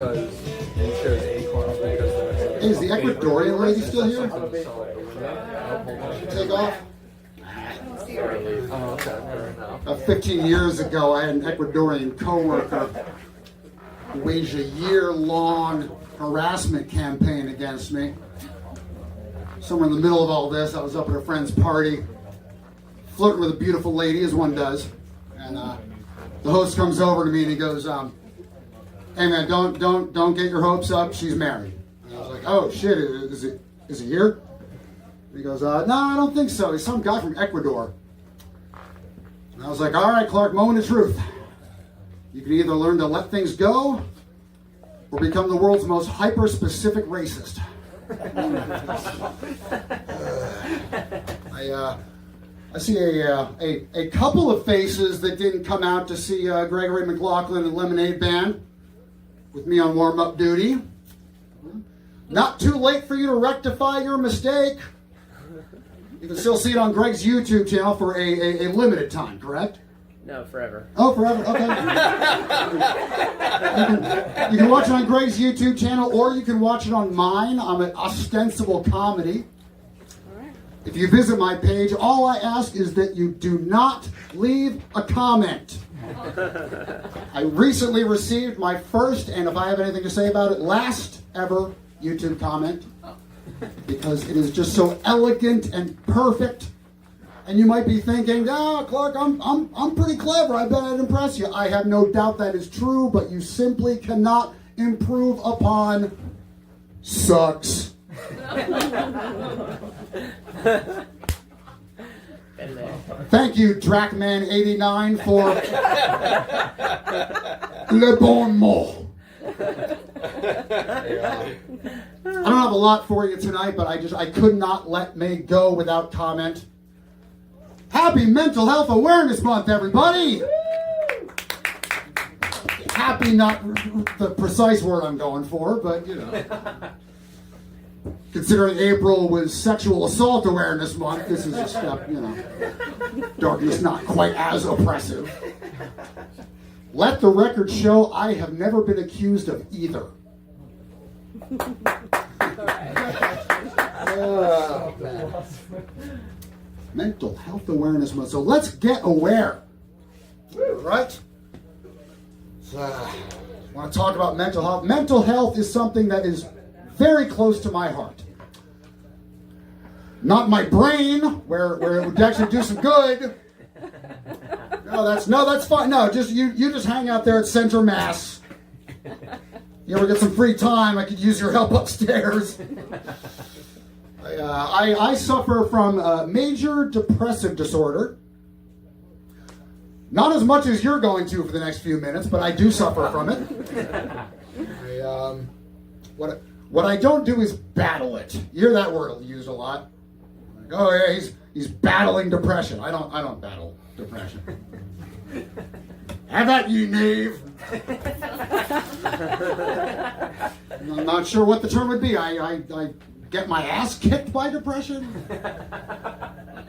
Is the Ecuadorian lady still here? Take off? 15 years ago, I had an Ecuadorian coworker who waged a year-long harassment campaign against me. Somewhere in the middle of all this, I was up at a friend's party, flirting with a beautiful lady, as one does. And the host comes over to me and he goes, "Hey man, don't get your hopes up. She's married." And I was like, "Oh shit, is it here?" And he goes, "No, I don't think so. He's some guy from Ecuador." And I was like, "All right, Clark, moment of truth. You can either learn to let things go, or become the world's most hyper-specific racist." I see a couple of faces that didn't come out to see Gregory McLaughlin and Lemonade Band with me on warm-up duty. Not too late for you to rectify your mistake. You can still see it on Greg's YouTube channel for a limited time, correct? No, forever. Oh, forever? Okay. You can watch it on Greg's YouTube channel, or you can watch it on mine. I'm at Ostensible Comedy. If you visit my page, all I ask is that you do not leave a comment. I recently received my first, and if I have anything to say about it, last ever YouTube comment, because it is just so elegant and perfect. And you might be thinking, Clark, I'm pretty clever. I bet I'd impress you. I have no doubt that is true, but you simply cannot improve upon sucks. Thank you, Dracman89, for le bon mot. I don't have a lot for you tonight, but I could not let me go without comment. Happy Mental Health Awareness Month, everybody! Happy, not the precise word I'm going for, but you know. Considering April was Sexual Assault Awareness Month, this is a step, you know. Darkness not quite as oppressive. Let the record show I have never been accused of either. Oh, man. Mental Health Awareness Month. So let's get aware. Right? So, I want to talk about mental health. Mental health is something that is very close to my heart. Not my brain, where it would actually do some good. No, that's fine. No, just you just hang out there at Center Mass. You ever get some free time, I could use your help upstairs. I suffer from major depressive disorder. Not as much as you're going to for the next few minutes, but I do suffer from it. What I don't do is battle it. You hear that word used a lot. Like, oh yeah, he's battling depression. I don't battle depression. Have at ye, knave. I'm not sure what the term would be. I get my ass kicked by depression.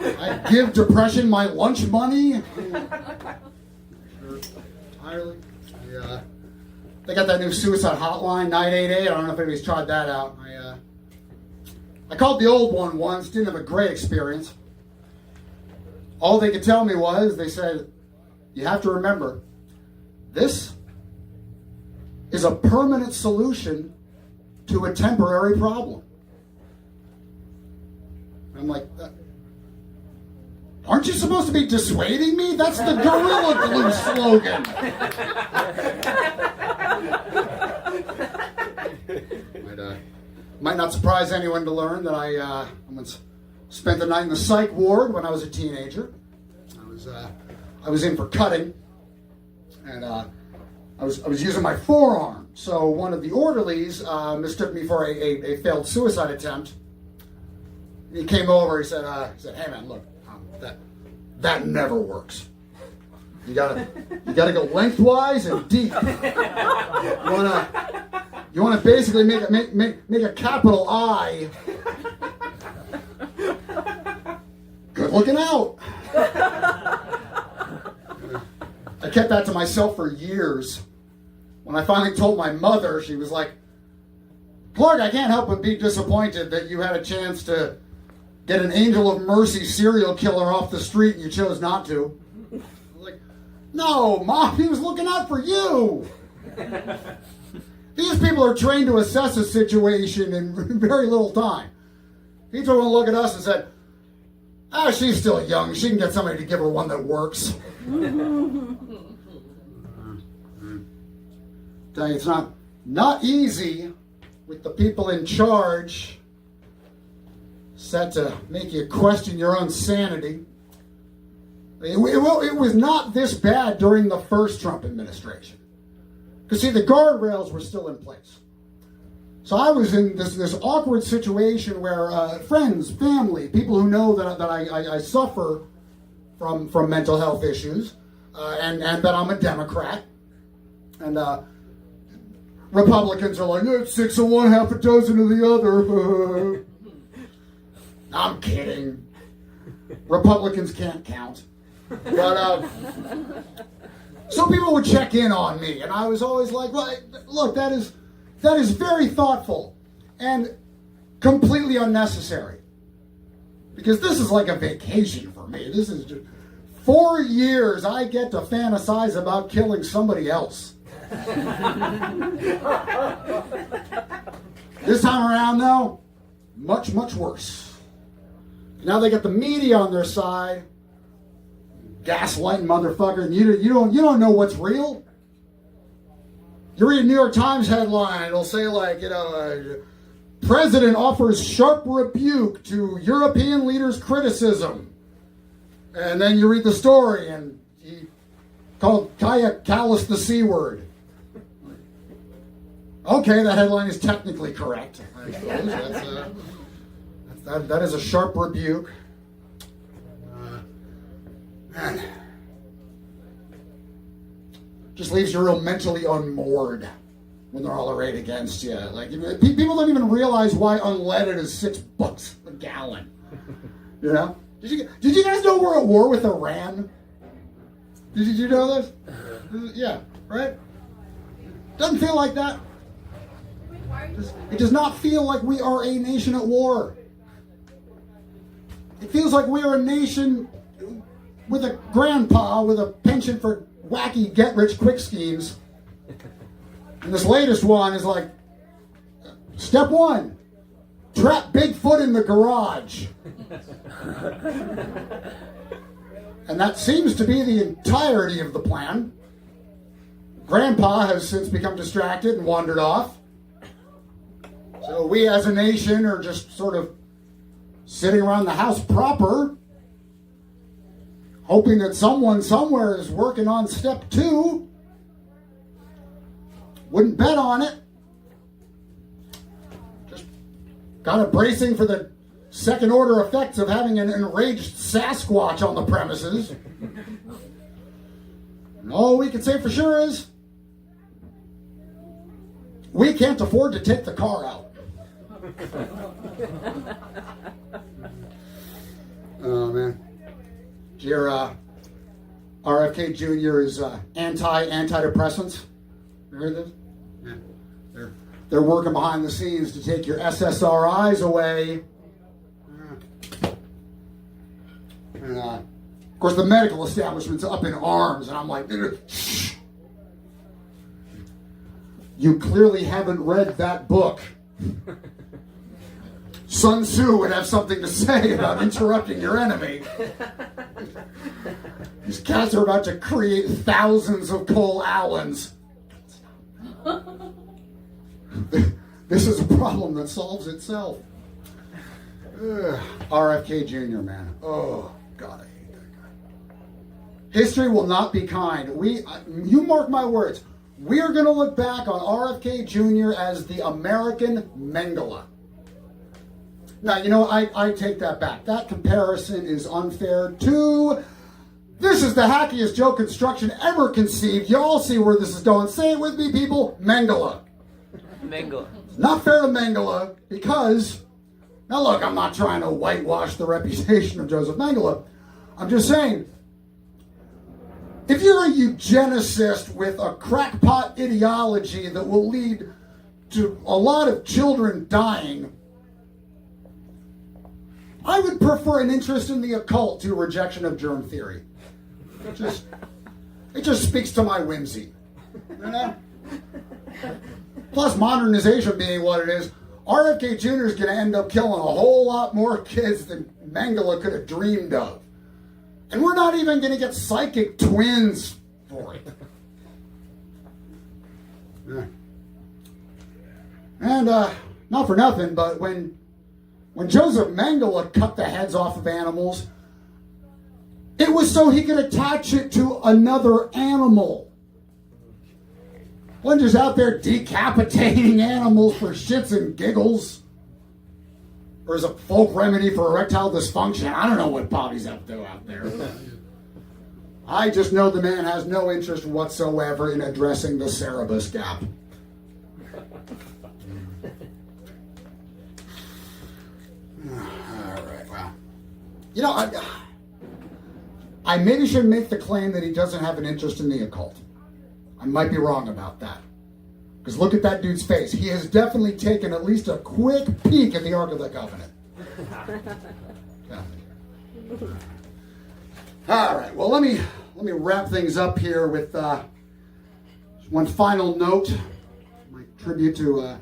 I give depression my lunch money. Entirely. Yeah. They got that new suicide hotline, 988. I don't know if anybody's tried that out. I called the old one once, didn't have a great experience. All they could tell me was, they said, you have to remember, this is a permanent solution to a temporary problem. I'm like, aren't you supposed to be dissuading me? That's the Gorilla Glue slogan. Might not surprise anyone to learn that I once spent the night in the psych ward when I was a teenager. I was in for cutting, and I was using my forearm. So one of the orderlies mistook me for a failed suicide attempt. He came over. He said, "Hey man, look, that never works. You gotta go lengthwise and deep. You wanna basically make a capital I. Good looking out." I kept that to myself for years. When I finally told my mother, she was like, Clark, I can't help but be disappointed that you had a chance to get an Angel of Mercy serial killer off the street and you chose not to. I was like, no, Mom, he was looking out for you. These people are trained to assess a situation in very little time. He took one look at us and said, she's still young. She can get somebody to give her one that works. Tell you, it's not easy with the people in charge set to make you question your own sanity. It was not this bad during the first Trump administration. Because, see, the guardrails were still in place. So I was in this awkward situation where friends, family, people who know that I suffer from mental health issues and that I'm a Democrat. And Republicans are like, 6 of one, half a dozen of the other. I'm kidding. Republicans can't count. But some people would check in on me, and I was always like, well, look, that is very thoughtful and completely unnecessary. Because this is like a vacation for me. This is just 4 years I get to fantasize about killing somebody else. This time around, though, much, much worse. Now they got the media on their side, gaslighting motherfucker, and you don't know what's real. You read a New York Times headline, it'll say like, President offers sharp rebuke to European leaders' criticism. And then you read the story, and he called Kaya Kallas the C word. Okay, that headline is technically correct. I suppose that is a sharp rebuke. Man. Just leaves you real mentally unmoored when they're all arrayed against you. Like, people don't even realize why unleaded is $6 a gallon. You know? Did you guys know we're at war with Iran? Did you know this? Yeah, right? Doesn't feel like that. It does not feel like we are a nation at war. It feels like we are a nation with a grandpa with a penchant for wacky get-rich-quick schemes. And this latest one is like, step 1, trap Bigfoot in the garage. And that seems to be the entirety of the plan. Grandpa has since become distracted and wandered off. So we as a nation are just sort of sitting around the house proper, hoping that someone somewhere is working on step 2. Wouldn't bet on it. Just got it bracing for the second order effects of having an enraged Sasquatch on the premises. And all we can say for sure is we can't afford to take the car out. Oh, man. Your RFK Jr. is antidepressants. You heard this? Yeah. They're working behind the scenes to take your SSRIs away. And, of course, the medical establishment's up in arms, and I'm like, shh. You clearly haven't read that book. Sun Tzu would have something to say about interrupting your enemy. These cats are about to create thousands of Cole Allens. This is a problem that solves itself. RFK Jr., man. Oh, God, I hate that guy. History will not be kind. You mark my words. We are going to look back on RFK Jr. as the American Mengele. Now, you know, I take that back. That comparison is unfair to... This is the hackiest joke construction ever conceived. You all see where this is going. Say it with me, people. Mengele. Mengele. Not fair to Mengele because... Now, look, I'm not trying to whitewash the reputation of Joseph Mengele. I'm just saying... If you're a eugenicist with a crackpot ideology that will lead to a lot of children dying, I would prefer an interest in the occult to a rejection of germ theory. It just speaks to my whimsy. You know? Plus, modernization being what it is, RFK Jr. is going to end up killing a whole lot more kids than Mengele could have dreamed of. And we're not even going to get psychic twins for it. Yeah. And not for nothing, but when Joseph Mengele cut the heads off of animals, it was so he could attach it to another animal. Wasn't just out there decapitating animals for shits and giggles. Or as a folk remedy for erectile dysfunction. I don't know what Bobby's up to out there. I just know the man has no interest whatsoever in addressing the Cerebus gap. All right, well. You know, I maybe should make the claim that he doesn't have an interest in the occult. I might be wrong about that. Because look at that dude's face. He has definitely taken at least a quick peek at the Ark of the Covenant. Yeah. All right, well, let me wrap things up here with one final note. My tribute to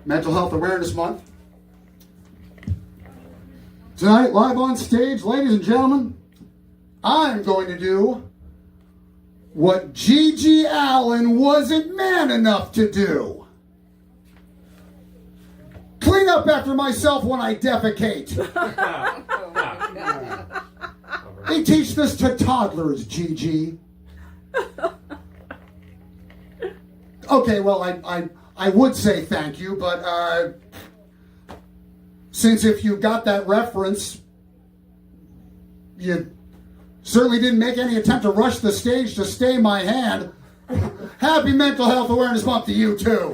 Mental Health Awareness Month. Tonight, live on stage, ladies and gentlemen, I'm going to do what G.G. Allen wasn't man enough to do. Clean up after myself when I defecate. They teach this to toddlers, G.G. Okay, well, I would say thank you, but since if you got that reference, you certainly didn't make any attempt to rush the stage to stay my hand. Happy Mental Health Awareness Month to you, too.